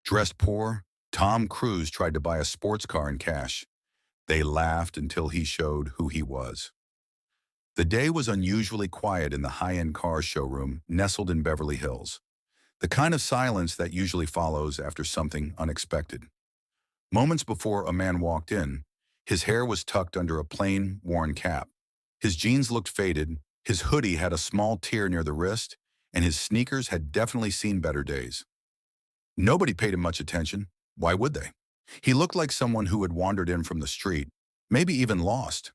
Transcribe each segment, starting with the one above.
Dressed poor, Tom Cruise tried to buy a sports car in cash. They laughed until he showed who he was. The day was unusually quiet in the high-end car showroom nestled in Beverly Hills, the kind of silence that usually follows after something unexpected. Moments before a man walked in, his hair was tucked under a plain, worn cap. His jeans looked faded, his hoodie had a small tear near the wrist, and his sneakers had definitely seen better days. Nobody paid him much attention. Why would they? He looked like someone who had wandered in from the street, maybe even lost.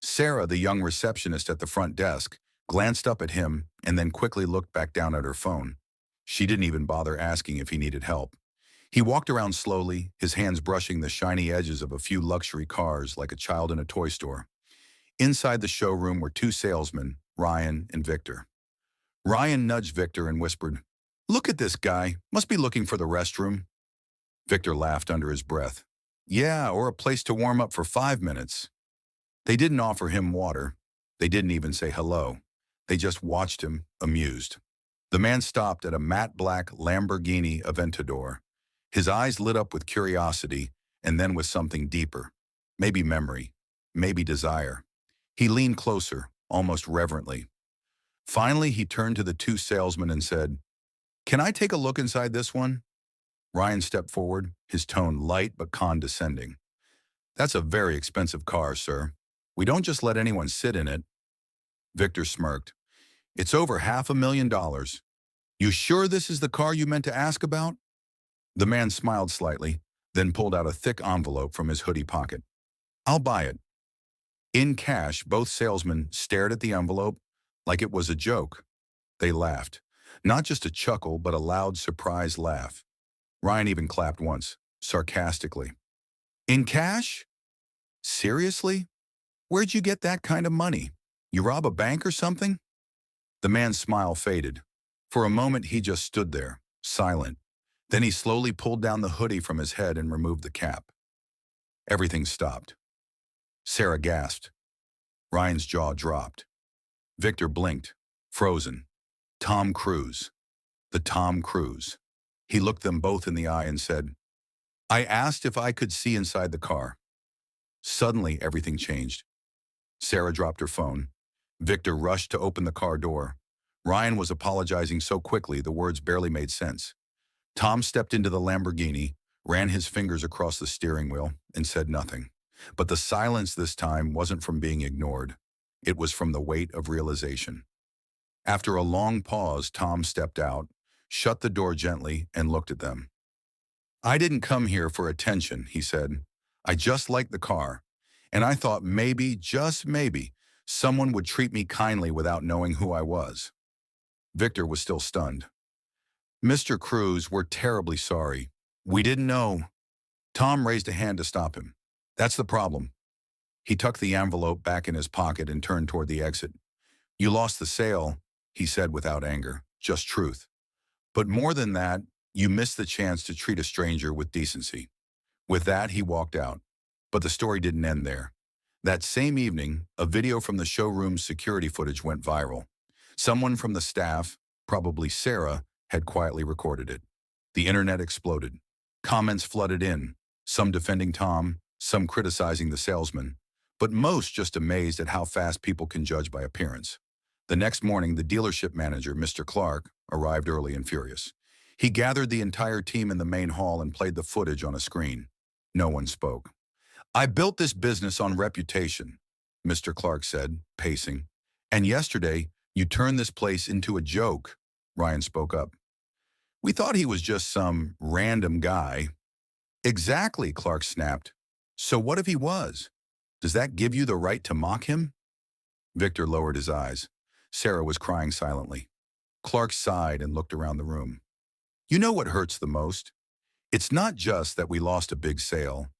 Sarah, the young receptionist at the front desk, glanced up at him and then quickly looked back down at her phone. She didn't even bother asking if he needed help. He walked around slowly, his hands brushing the shiny edges of a few luxury cars like a child in a toy store. Inside the showroom were two salesmen, Ryan and Victor. Ryan nudged Victor and whispered, "Look at this guy, must be looking for the restroom." Victor laughed under his breath. "Yeah, or a place to warm up for 5 minutes." They didn't offer him water. They didn't even say hello. They just watched him, amused. The man stopped at a matte black Lamborghini Aventador. His eyes lit up with curiosity and then with something deeper. Maybe memory, maybe desire. He leaned closer, almost reverently. Finally, he turned to the two salesmen and said, "Can I take a look inside this one?" Ryan stepped forward, his tone light but condescending. "That's a very expensive car, sir. We don't just let anyone sit in it." Victor smirked. "It's over $500,000. You sure this is the car you meant to ask about?" The man smiled slightly, then pulled out a thick envelope from his hoodie pocket. "I'll buy it." In cash, both salesmen stared at the envelope like it was a joke. They laughed. Not just a chuckle, but a loud, surprised laugh. Ryan even clapped once, sarcastically. "In cash? Seriously? Where'd you get that kind of money? You rob a bank or something?" The man's smile faded. For a moment, he just stood there, silent. Then he slowly pulled down the hoodie from his head and removed the cap. Everything stopped. Sarah gasped. Ryan's jaw dropped. Victor blinked, frozen. Tom Cruise. The Tom Cruise. He looked them both in the eye and said, "I asked if I could see inside the car." Suddenly, everything changed. Sarah dropped her phone. Victor rushed to open the car door. Ryan was apologizing so quickly the words barely made sense. Tom stepped into the Lamborghini, ran his fingers across the steering wheel, and said nothing. But the silence this time wasn't from being ignored. It was from the weight of realization. After a long pause, Tom stepped out, shut the door gently, and looked at them. "I didn't come here for attention," he said. "I just liked the car, and I thought maybe, just maybe, someone would treat me kindly without knowing who I was." Victor was still stunned. "Mr. Cruz, we're terribly sorry. We didn't know." Tom raised a hand to stop him. "That's the problem." He tucked the envelope back in his pocket and turned toward the exit. "You lost the sale," he said without anger, just truth. "But more than that, you missed the chance to treat a stranger with decency." With that, he walked out. But the story didn't end there. That same evening, a video from the showroom's security footage went viral. Someone from the staff, probably Sarah, had quietly recorded it. The internet exploded. Comments flooded in, some defending Tom, some criticizing the salesman, but most just amazed at how fast people can judge by appearance. The next morning, the dealership manager, Mr. Clark, arrived early and furious. He gathered the entire team in the main hall and played the footage on a screen. No one spoke. "I built this business on reputation," Mr. Clark said, pacing. "And yesterday, you turned this place into a joke," Ryan spoke up. "We thought he was just some random guy." "Exactly," Clark snapped. "So what if he was? Does that give you the right to mock him?" Victor lowered his eyes. Sarah was crying silently. Clark sighed and looked around the room. "You know what hurts the most? It's not just that we lost a big sale.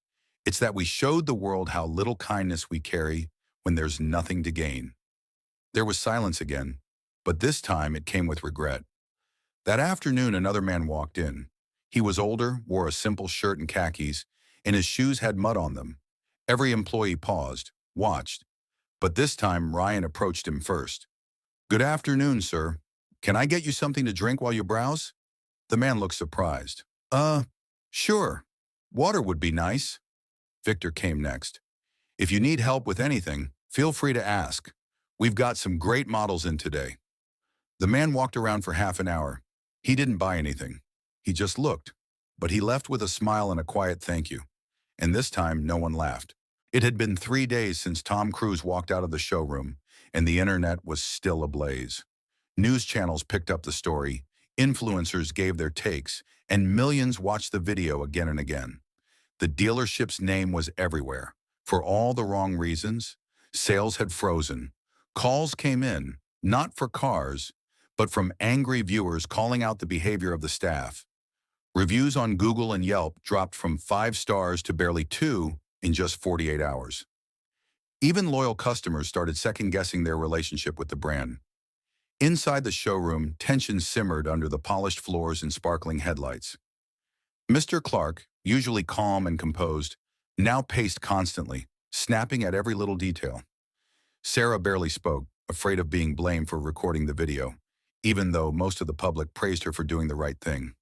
It's that we showed the world how little kindness we carry when there's nothing to gain." There was silence again, but this time it came with regret. That afternoon, another man walked in. He was older, wore a simple shirt and khakis, and his shoes had mud on them. Every employee paused, watched, but this time Ryan approached him first. "Good afternoon, sir. Can I get you something to drink while you browse?" The man looked surprised. Uh, sure. Water would be nice. Victor came next. If you need help with anything, feel free to ask. We've got some great models in today. The man walked around for half an hour. He didn't buy anything. He just looked. But he left with a smile and a quiet thank you. And this time, no one laughed. It had been 3 days since Tom Cruise walked out of the showroom, and the internet was still ablaze. News channels picked up the story, influencers gave their takes, and millions watched the video again and again. The dealership's name was everywhere. For all the wrong reasons, sales had frozen. Calls came in, not for cars, but from angry viewers calling out the behavior of the staff. Reviews on Google and Yelp dropped from 5 stars to barely 2 in just 48 hours. Even loyal customers started second-guessing their relationship with the brand. Inside the showroom, tension simmered under the polished floors and sparkling headlights. Mr. Clark, usually calm and composed, now paced constantly, snapping at every little detail. Sarah barely spoke, afraid of being blamed for recording the video, even though most of the public praised her for doing the right thing.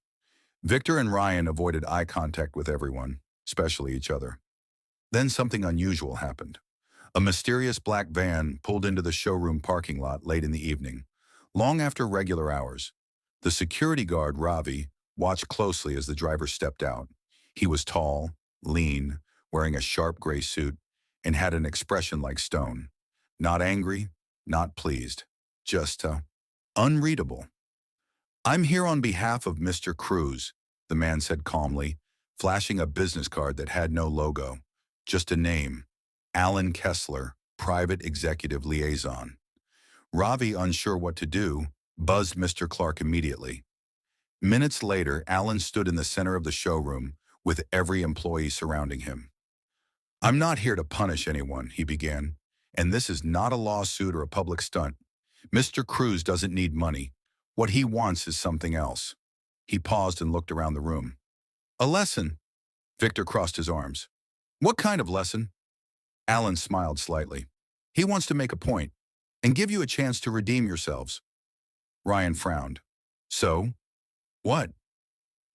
Victor and Ryan avoided eye contact with everyone, especially each other. Then something unusual happened. A mysterious black van pulled into the showroom parking lot late in the evening, long after regular hours. The security guard, Ravi, watched closely as the driver stepped out. He was tall, lean, wearing a sharp gray suit, and had an expression like stone. Not angry, not pleased, just unreadable. "I'm here on behalf of Mr. Cruz," the man said calmly, flashing a business card that had no logo, just a name, Alan Kessler, Private Executive Liaison. Ravi, unsure what to do, buzzed Mr. Clark immediately. Minutes later, Alan stood in the center of the showroom, with every employee surrounding him. "I'm not here to punish anyone," he began, "and this is not a lawsuit or a public stunt. Mr. Cruz doesn't need money. What he wants is something else." He paused and looked around the room. "A lesson." Victor crossed his arms. "What kind of lesson?" Alan smiled slightly. "He wants to make a point and give you a chance to redeem yourselves." Ryan frowned. "So? What?"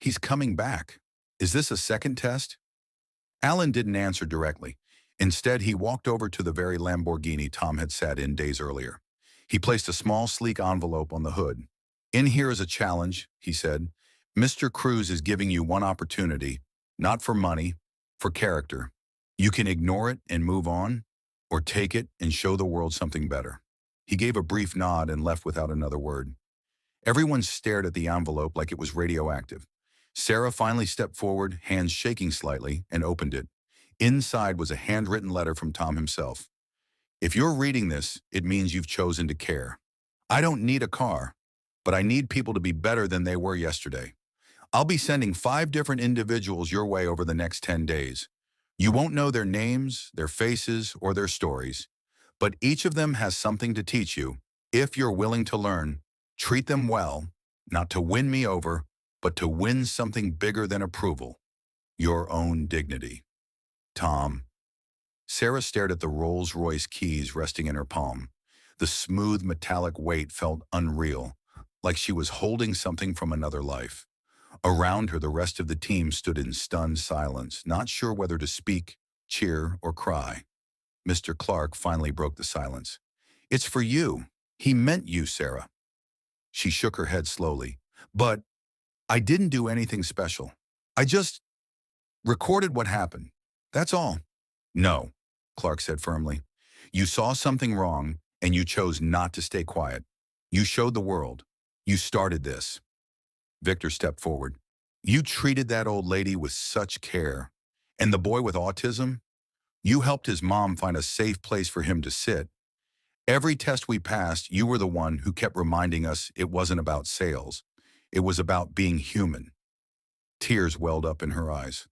"He's coming back. Is this a second test?" Alan didn't answer directly. Instead, he walked over to the very Lamborghini Tom had sat in days earlier. He placed a small, sleek envelope on the hood. "In here is a challenge," he said. "Mr. Cruz is giving you one opportunity, not for money, for character. You can ignore it and move on, or take it and show the world something better." He gave a brief nod and left without another word. Everyone stared at the envelope like it was radioactive. Sarah finally stepped forward, hands shaking slightly, and opened it. Inside was a handwritten letter from Tom himself. "If you're reading this, it means you've chosen to care. I don't need a car, but I need people to be better than they were yesterday. I'll be sending 5 different individuals your way over the next 10 days. You won't know their names, their faces, or their stories, but each of them has something to teach you. If you're willing to learn, treat them well, not to win me over, but to win something bigger than approval, your own dignity. Tom." Sarah stared at the Rolls-Royce keys resting in her palm. The smooth metallic weight felt unreal, like she was holding something from another life. Around her, the rest of the team stood in stunned silence, not sure whether to speak, cheer, or cry. Mr. Clark finally broke the silence. "It's for you. He meant you, Sarah." She shook her head slowly. "But I didn't do anything special. I just recorded what happened. That's all." "No," Clark said firmly. "You saw something wrong, and you chose not to stay quiet. You showed the world. You started this." Victor stepped forward. "You treated that old lady with such care. And the boy with autism? You helped his mom find a safe place for him to sit. Every test we passed, you were the one who kept reminding us it wasn't about sales. It was about being human." Tears welled up in her eyes.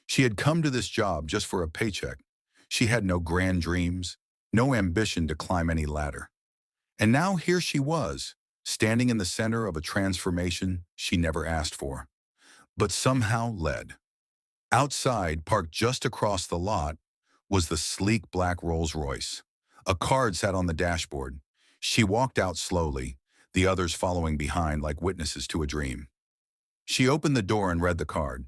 She had come to this job just for a paycheck. She had no grand dreams, no ambition to climb any ladder. And now here she was, standing in the center of a transformation she never asked for, but somehow led. Outside, parked just across the lot, was the sleek black Rolls-Royce. A card sat on the dashboard. She walked out slowly, the others following behind like witnesses to a dream. She opened the door and read the card.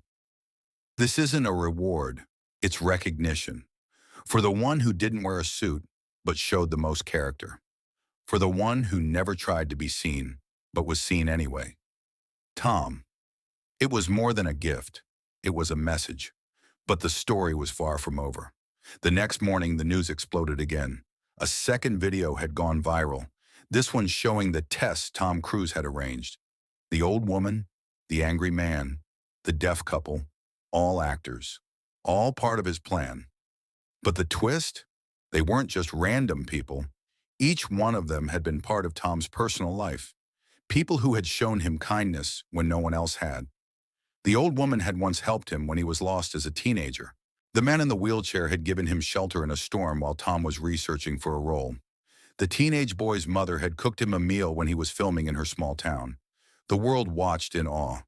This isn't a reward, it's recognition. For the one who didn't wear a suit, but showed the most character. For the one who never tried to be seen, but was seen anyway. Tom. It was more than a gift. It was a message. But the story was far from over. The next morning, the news exploded again. A second video had gone viral, this one showing the test Tom Cruise had arranged. The old woman, the angry man, the deaf couple, all actors, all part of his plan. But the twist? They weren't just random people. Each one of them had been part of Tom's personal life. People who had shown him kindness when no one else had. The old woman had once helped him when he was lost as a teenager. The man in the wheelchair had given him shelter in a storm while Tom was researching for a role. The teenage boy's mother had cooked him a meal when he was filming in her small town. The world watched in awe.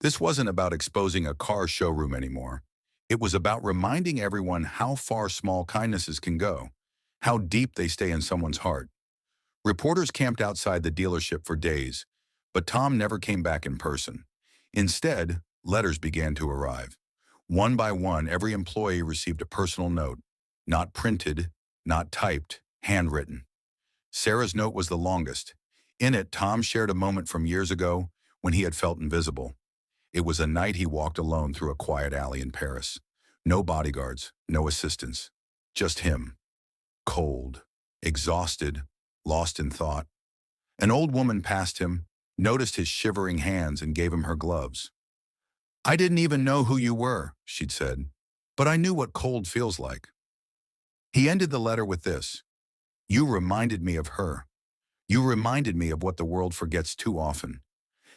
This wasn't about exposing a car showroom anymore. It was about reminding everyone how far small kindnesses can go, how deep they stay in someone's heart. Reporters camped outside the dealership for days, but Tom never came back in person. Instead, letters began to arrive. One by one, every employee received a personal note, not printed, not typed, handwritten. Sarah's note was the longest. In it, Tom shared a moment from years ago when he had felt invisible. It was a night he walked alone through a quiet alley in Paris. No bodyguards, no assistants, just him. Cold, exhausted, lost in thought. An old woman passed him, noticed his shivering hands and gave him her gloves. I didn't even know who you were, she'd said, but I knew what cold feels like. He ended the letter with this. You reminded me of her. You reminded me of what the world forgets too often,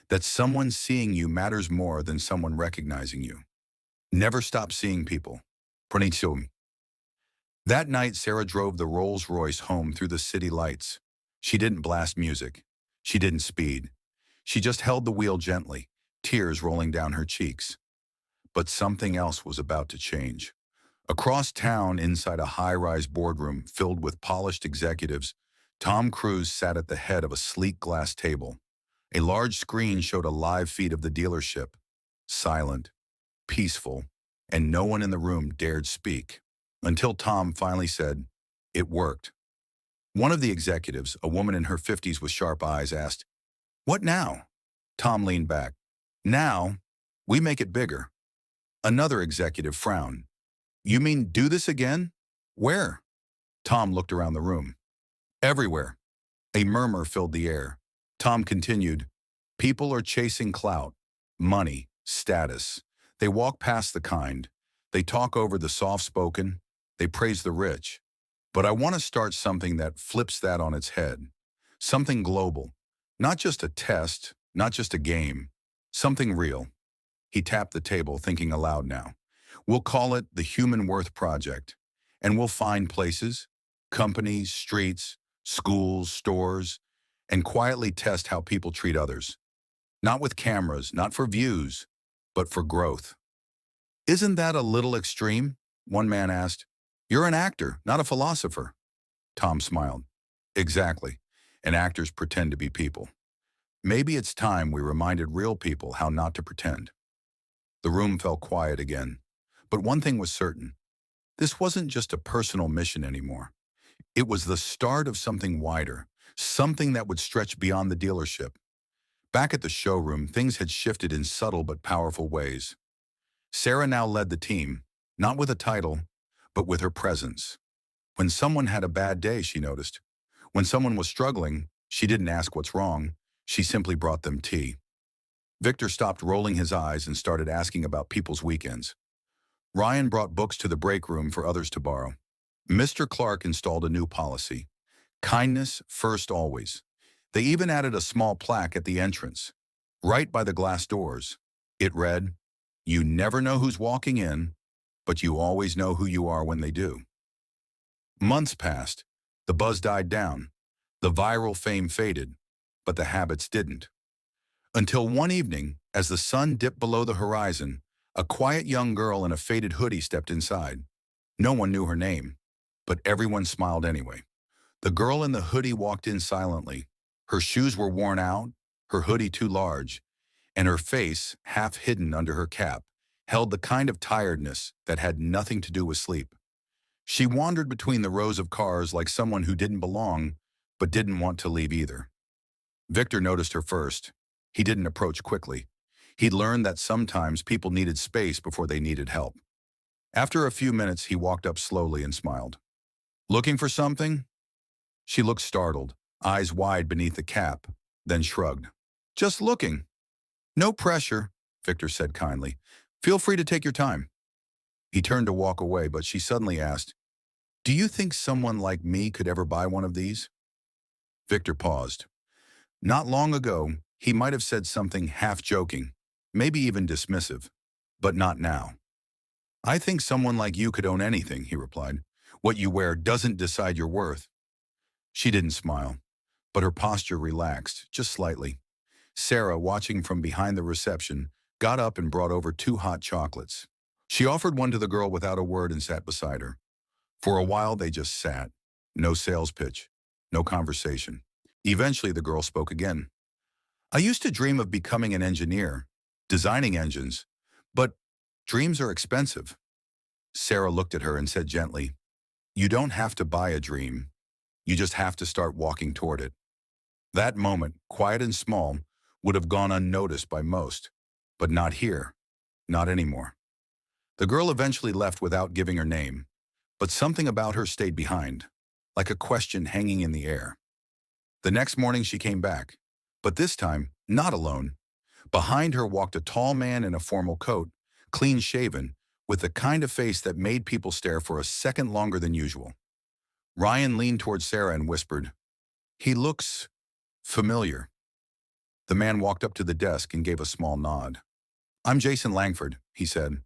that someone seeing you matters more than someone recognizing you. Never stop seeing people. Pronicium. That night, Sarah drove the Rolls-Royce home through the city lights. She didn't blast music. She didn't speed. She just held the wheel gently, tears rolling down her cheeks. But something else was about to change. Across town, inside a high-rise boardroom filled with polished executives, Tom Cruise sat at the head of a sleek glass table. A large screen showed a live feed of the dealership, silent, peaceful, and no one in the room dared speak. Until Tom finally said, "It worked." One of the executives, a woman in her 50s with sharp eyes, asked, "What now?" Tom leaned back. "Now, we make it bigger." Another executive frowned. "You mean do this again? Where?" Tom looked around the room. "Everywhere." A murmur filled the air. Tom continued, "People are chasing clout, money, status. They walk past the kind. They talk over the soft-spoken. They praise the rich. But I want to start something that flips that on its head. Something global. Not just a test, not just a game. Something real." He tapped the table, thinking aloud now. "We'll call it the Human Worth Project. And we'll find places, companies, streets, schools, stores, and quietly test how people treat others. Not with cameras, not for views, but for growth." "Isn't that a little extreme?" one man asked. "You're an actor, not a philosopher." Tom smiled. "Exactly. And actors pretend to be people. Maybe it's time we reminded real people how not to pretend." The room fell quiet again. But one thing was certain. This wasn't just a personal mission anymore. It was the start of something wider, something that would stretch beyond the dealership. Back at the showroom, things had shifted in subtle but powerful ways. Sarah now led the team, not with a title, but with her presence. When someone had a bad day, she noticed. When someone was struggling, she didn't ask what's wrong. She simply brought them tea. Victor stopped rolling his eyes and started asking about people's weekends. Ryan brought books to the break room for others to borrow. Mr. Clark installed a new policy. Kindness first always. They even added a small plaque at the entrance, right by the glass doors. It read, "You never know who's walking in, but you always know who you are when they do." Months passed. The buzz died down. The viral fame faded, but the habits didn't. Until one evening, as the sun dipped below the horizon, a quiet young girl in a faded hoodie stepped inside. No one knew her name, but everyone smiled anyway. The girl in the hoodie walked in silently. Her shoes were worn out, her hoodie too large, and her face, half hidden under her cap, held the kind of tiredness that had nothing to do with sleep. She wandered between the rows of cars like someone who didn't belong, but didn't want to leave either. Victor noticed her first. He didn't approach quickly. He'd learned that sometimes people needed space before they needed help. After a few minutes, he walked up slowly and smiled. "Looking for something?" She looked startled, eyes wide beneath the cap, then shrugged. "Just looking." "No pressure," Victor said kindly. "Feel free to take your time." He turned to walk away, but she suddenly asked, "Do you think someone like me could ever buy one of these?" Victor paused. Not long ago, he might have said something half-joking, maybe even dismissive, but not now. "I think someone like you could own anything," he replied. "What you wear doesn't decide your worth." She didn't smile, but her posture relaxed, just slightly. Sarah, watching from behind the reception, got up and brought over 2 hot chocolates. She offered one to the girl without a word and sat beside her. For a while, they just sat. No sales pitch, no conversation. Eventually, the girl spoke again. "I used to dream of becoming an engineer, designing engines, but dreams are expensive." Sarah looked at her and said gently, "You don't have to buy a dream. You just have to start walking toward it." That moment, quiet and small, would have gone unnoticed by most, but not here, not anymore. The girl eventually left without giving her name, but something about her stayed behind, like a question hanging in the air. The next morning she came back, but this time, not alone. Behind her walked a tall man in a formal coat, clean-shaven, with the kind of face that made people stare for a second longer than usual. Ryan leaned towards Sarah and whispered, "He looks familiar." The man walked up to the desk and gave a small nod. "I'm Jason Langford," he said.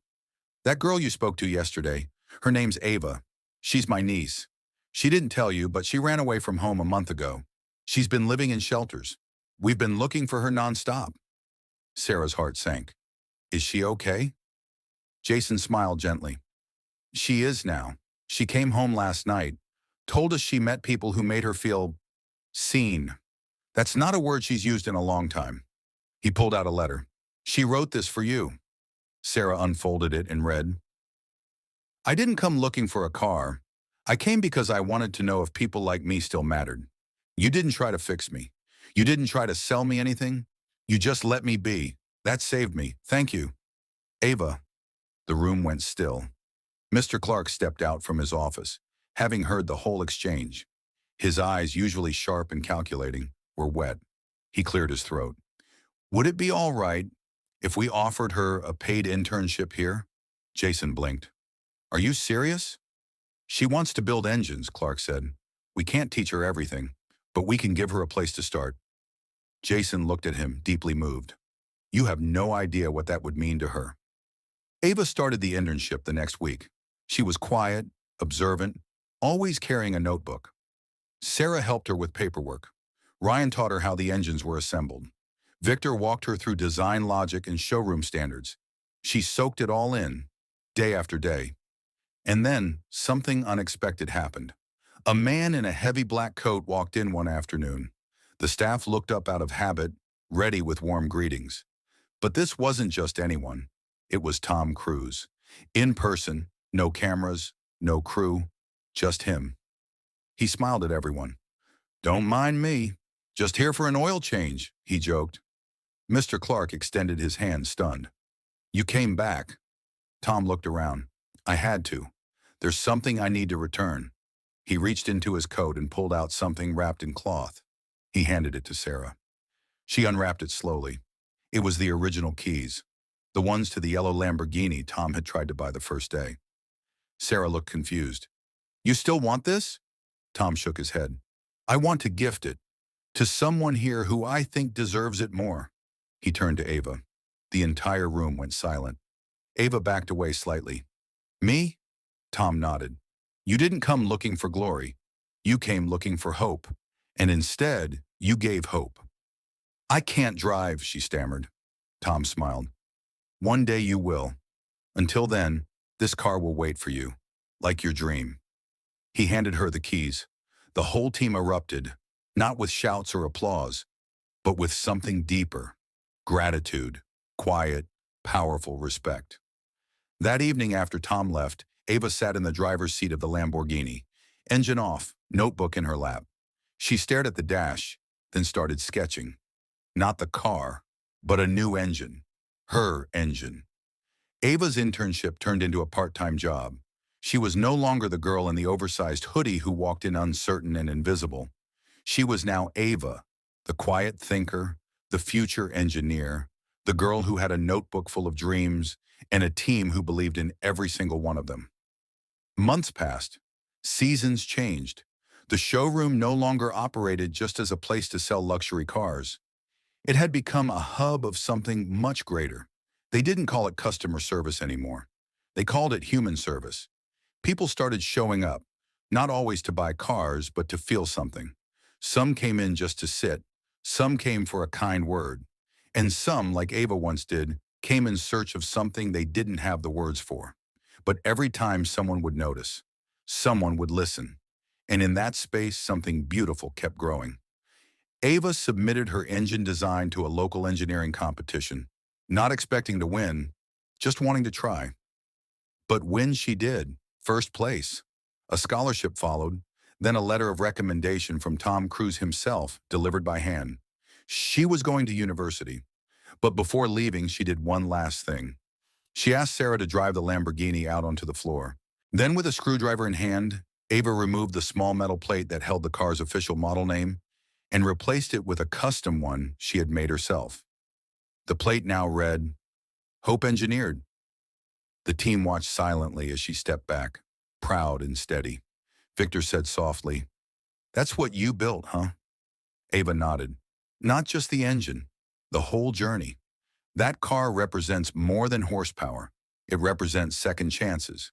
"That girl you spoke to yesterday, her name's Ava. She's my niece. She didn't tell you, but she ran away from home a month ago. She's been living in shelters. We've been looking for her nonstop." Sarah's heart sank. "Is she okay?" Jason smiled gently. "She is now. She came home last night, told us she met people who made her feel seen. That's not a word she's used in a long time." He pulled out a letter. "She wrote this for you." Sarah unfolded it and read, "I didn't come looking for a car. I came because I wanted to know if people like me still mattered. You didn't try to fix me. You didn't try to sell me anything. You just let me be. That saved me. Thank you. Ava." The room went still. Mr. Clark stepped out from his office, having heard the whole exchange. His eyes, usually sharp and calculating, were wet. He cleared his throat. "Would it be all right if we offered her a paid internship here?" Jason blinked. "Are you serious?" "She wants to build engines," Clark said. "We can't teach her everything, but we can give her a place to start." Jason looked at him, deeply moved. "You have no idea what that would mean to her." Ava started the internship the next week. She was quiet, observant, always carrying a notebook. Sarah helped her with paperwork. Ryan taught her how the engines were assembled. Victor walked her through design logic and showroom standards. She soaked it all in, day after day. And then, something unexpected happened. A man in a heavy black coat walked in one afternoon. The staff looked up out of habit, ready with warm greetings. But this wasn't just anyone. It was Tom Cruise. In person, no cameras, no crew, just him. He smiled at everyone. "Don't mind me. Just here for an oil change," he joked. Mr. Clark extended his hand, stunned. "You came back." Tom looked around. "I had to. There's something I need to return." He reached into his coat and pulled out something wrapped in cloth. He handed it to Sarah. She unwrapped it slowly. It was the original keys, the ones to the yellow Lamborghini Tom had tried to buy the first day. Sarah looked confused. "You still want this?" Tom shook his head. "I want to gift it to someone here who I think deserves it more." He turned to Ava. The entire room went silent. Ava backed away slightly. "Me?" Tom nodded. "You didn't come looking for glory. You came looking for hope. And instead, you gave hope." "I can't drive," she stammered. Tom smiled. "One day you will. Until then, this car will wait for you, like your dream." He handed her the keys. The whole team erupted, not with shouts or applause, but with something deeper. Gratitude, quiet, powerful respect. That evening after Tom left, Ava sat in the driver's seat of the Lamborghini, engine off, notebook in her lap. She stared at the dash, then started sketching. Not the car, but a new engine. Her engine. Ava's internship turned into a part-time job. She was no longer the girl in the oversized hoodie who walked in uncertain and invisible. She was now Ava, the quiet thinker, the future engineer, the girl who had a notebook full of dreams and a team who believed in every single one of them. Months passed. Seasons changed. The showroom no longer operated just as a place to sell luxury cars. It had become a hub of something much greater. They didn't call it customer service anymore. They called it human service. People started showing up, not always to buy cars, but to feel something. Some came in just to sit, some came for a kind word, and some, like Ava once did, came in search of something they didn't have the words for. But every time someone would notice, someone would listen, and in that space something beautiful kept growing. Ava submitted her engine design to a local engineering competition, not expecting to win, just wanting to try. But when she did, first place. A scholarship followed, then a letter of recommendation from Tom Cruise himself, delivered by hand. She was going to university, but before leaving, she did one last thing. She asked Sarah to drive the Lamborghini out onto the floor. Then, with a screwdriver in hand, Ava removed the small metal plate that held the car's official model name and replaced it with a custom one she had made herself. The plate now read, "Hope Engineered." The team watched silently as she stepped back, proud and steady. Victor said softly, "That's what you built, huh?" Ava nodded. "Not just the engine, the whole journey. That car represents more than horsepower. It represents second chances."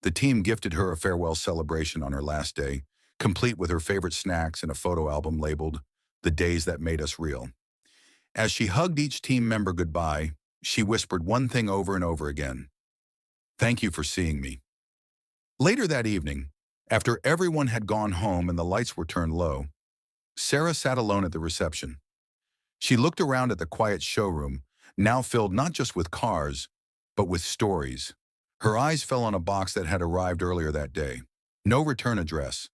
The team gifted her a farewell celebration on her last day, complete with her favorite snacks and a photo album labeled, "The Days That Made Us Real." As she hugged each team member goodbye, she whispered one thing over and over again: "Thank you for seeing me." Later that evening, after everyone had gone home and the lights were turned low, Sarah sat alone at the reception. She looked around at the quiet showroom, now filled not just with cars, but with stories. Her eyes fell on a box that had arrived earlier that day. No return address.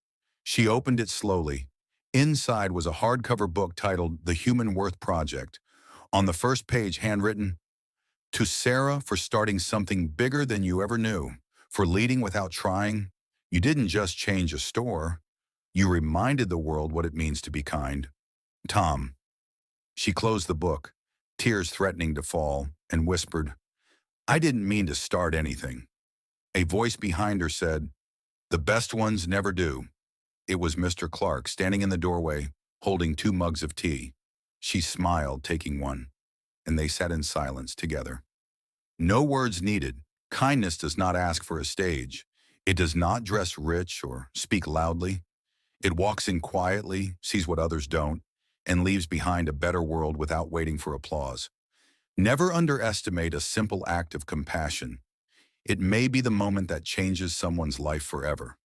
She opened it slowly. Inside was a hardcover book titled The Human Worth Project. On the first page, handwritten, "To Sarah for starting something bigger than you ever knew, for leading without trying. You didn't just change a store. You reminded the world what it means to be kind. Tom." She closed the book, tears threatening to fall, and whispered, "I didn't mean to start anything." A voice behind her said, "The best ones never do." It was Mr. Clark, standing in the doorway, holding 2 mugs of tea. She smiled, taking one, and they sat in silence together. No words needed. Kindness does not ask for a stage. It does not dress rich or speak loudly. It walks in quietly, sees what others don't, and leaves behind a better world without waiting for applause. Never underestimate a simple act of compassion. It may be the moment that changes someone's life forever.